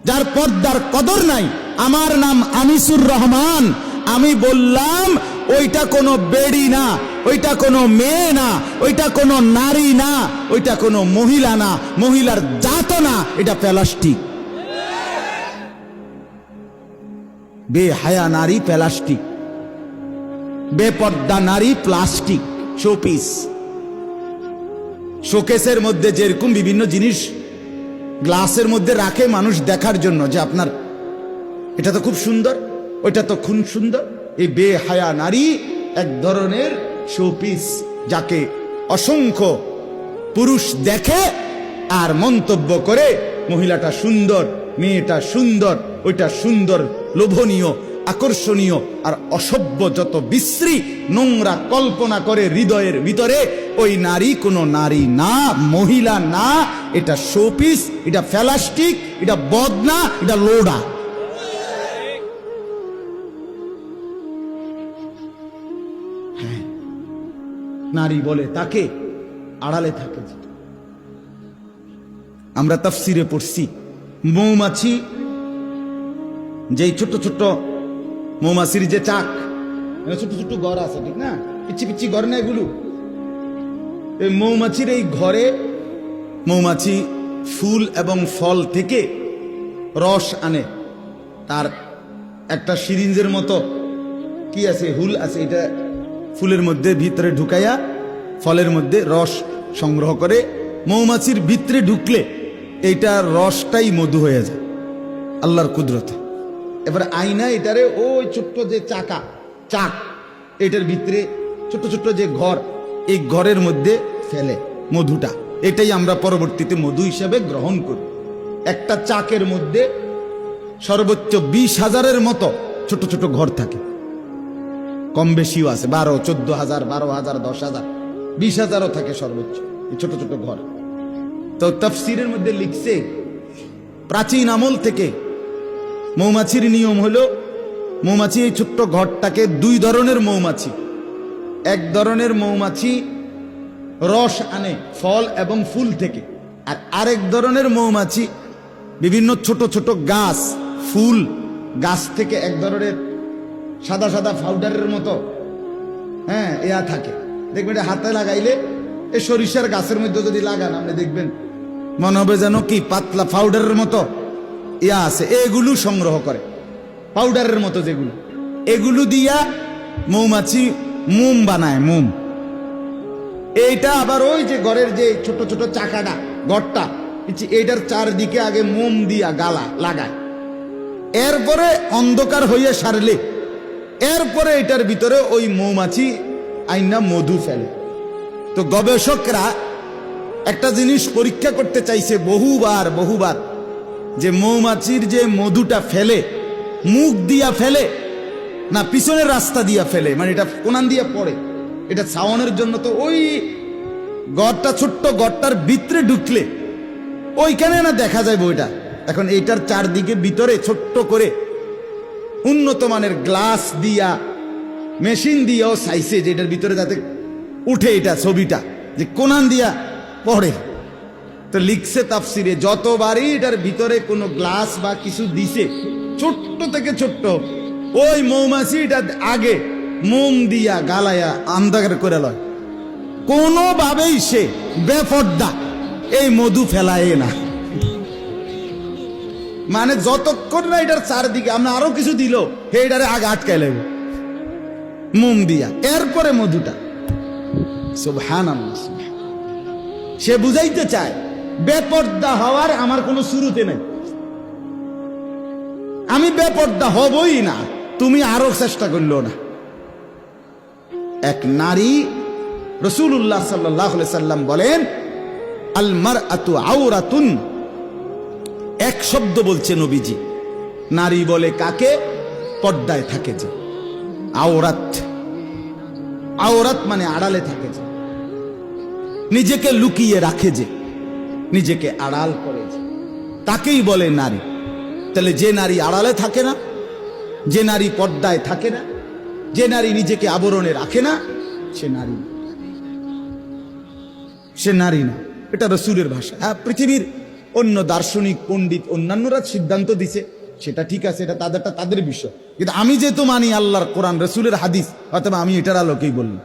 যার পর্দার কদর নাই। আমার নাম আনিসুর রহমান। আমি বললাম ওইটা কোনো বেড়ি না, ওইটা কোনো মেয়ে না, ওইটা কোনো নারী না, ওইটা কোনো মহিলা না, মহিলার জাত না, এটা প্লাস্টিক। বেহায়া নারী প্লাস্টিক, বেপর্দা নারী প্লাস্টিক, শোপিস। শোকেসের মধ্যে যেরকম বিভিন্ন জিনিস গ্লাসের মধ্যে রাখে মানুষ দেখার জন্য, যে আপনার এটা তো খুব সুন্দর, ওইটা তো খুব সুন্দর। এই বেহায়া নারী এক ধরনের শোপিস, যাকে অসংখ্য পুরুষ দেখে আর মন্তব্য করে মহিলাটা সুন্দর, মেয়েটা সুন্দর, ওইটা সুন্দর, লোভনীয়, আকর্ষণীয়। আর অসভ্য যত বিশ্রী নোংরা কল্পনা করে হৃদয়ের ভিতরে, ওই নারী কোনো নারী না, মহিলা না, এটা শোপিস, এটা প্লাস্টিক, এটা বদনা, এটা লোডা। নারী বলে তাকে, আড়ালে থাকে। আমরা তাফসিরে পড়ছি, মৌমাছি, যেই ছোট ছোট মৌমাছির যে চাক, ছোট ছোট ঘর আছে, ঠিক না, পিচ্ছি পিচ্ছি ঘর না এগুলো। এই মৌমাছির এই ঘরে মৌমাছি ফুল এবং ফল থেকে রস আনে। তার একটা সিরিঞ্জের মতো কি আছে, হুল আছে, এটা ফুলের মধ্যে ভিতরে ঢুকাইয়া ফলের মধ্যে রস সংগ্রহ করে। মৌমাছির ভিতরে ঢুকলে এইটা রসটাই মধু হয়ে যায় আল্লাহর কুদরতে। এবার আয়না এটারে ওই ছোট্ট যে চাকা, চাক, এটার ভিতরে ছোট্ট ছোট্ট যে ঘর, এই ঘরের মধ্যে ফেলে মধুটা। এটাই আমরা পরবর্তীতে মধু হিসাবে গ্রহণ করি। একটা চাকের মধ্যে সর্বোচ্চ 20,000-এর মতো ছোট ছোট ঘর থাকে, কম বেশিও আছে, 12, 14,000, 12,000, 10,000, 20,000-ও থাকে সর্বোচ্চ এই ছোট ছোট ঘর। তো তাফসীরের মধ্যে লিখছে, প্রাচীন আমল থেকে মৌমাছির নিয়ম হলো, মৌমাছি এই ছোট্ট ঘরটাকে, দুই ধরনের মৌমাছি, এক ধরনের মৌমাছি রস আনে ফল এবং ফুল থেকে, আর আরেক ধরনের মৌমাছি বিভিন্ন ছোট ছোট গাছ, ফুল, গাছ থেকে এক ধরনের সাদা সাদা পাউডারের মতো, হ্যাঁ, এয়া থাকে। দেখবেন হাতে লাগাইলে, এই সরিষার গাছের মধ্যে যদি লাগান আপনি দেখবেন মনে হবে যেন কি পাতলা পাউডারের মতো ইয়া আছে। এগুলো সংগ্রহ করে, পাউডারের মতো যেগুলো, এগুলো দিয়া মৌমাছি মোম বানায়, মোম। এইটা আবার ওই যে ঘরের যে ছোট ছোট চাকাটা, ঘরটা, এইটার চারদিকে আগে মোম দিয়া গালা লাগায়। এরপরে অন্ধকার হইয়া সারলে এরপরে এটার ভিতরে ওই মৌমাছি আইনা মধু ফেলে। তো গবেষকরা একটা জিনিস পরীক্ষা করতে চাইছে বহুবার বহুবার, যে মৌমাছির যে মধুটা ফেলে মুখ দিয়া ফেলে না পিছনের রাস্তা দিয়া ফেলে, মানে এটা কোনান দিয়া পড়ে, এটা ছাওয়ানোর জন্য। তো ওই ঘরটা, ছোট্ট ঘরটার ভিতরে ঢুকলে ওইখানে না দেখা যায় বইটা। এখন এইটার চারদিকে ভিতরে ছোট্ট করে উন্নত মানের গ্লাস দিয়া, মেশিন দিয়েও চাইছে যে এটার ভিতরে যাতে উঠে এটা ছবিটা, যে কোনান দিয়া পড়ে। তো লিখছে তাফসিরে, যতবারই এটার ভিতরে কোনো গ্লাস বা কিছু দিছে, ছোট্ট থেকে ছোট্ট, ওই মৌমাছি এটা আগে মোম দিয়া গালায়া আন্দার করে লয়। কোনোভাবেই সে বেপর্দা এই মধু ফেলায় না। মানে যতক্ষণ না এটার চারদিকে আমরা আরো কিছু দিল, এটারে আগে আটকাই লাগবে মোম দিয়া, এরপরে মধুটা। সুবহানাল্লাহ। সে বুঝাইতে চায় বেপর্দা হওয়ার আমার কোনো শুরুতে নেই, আমি বেপর্দা হবই না, তুমি আরো চেষ্টা করলো না। এক নারী, রাসূলুল্লাহ সাল্লাল্লাহু আলাইহি সাল্লাম বলেন, আল মারআতু আওরাতুন, এক শব্দ বলছে নবীজি। নারী বলে কাকে? পর্দায় থাকে যে, আওরাত। আওরাত মানে আড়ালে থাকে যে, নিজেকে লুকিয়ে রাখে যে, নিজেকে আড়াল করে যে, তাকেই বলে নারী। তাহলে যে নারী আড়ালে থাকে না, যে নারী পর্দায় থাকে না, যে নারী নিজেকে আবরণে রাখে না, সে নারী, সে নারী না। এটা রাসূলের ভাষা। পৃথিবীর অন্য দার্শনিক পণ্ডিত অন্যান্যরা সিদ্ধান্ত দিছে, সেটা ঠিক আছে, এটা তাদের বিষয়। কিন্তু আমি যেহেতু মানি আল্লাহর কোরআন রসুলের হাদিস, অথবা আমি এটার আলোকেই বললাম।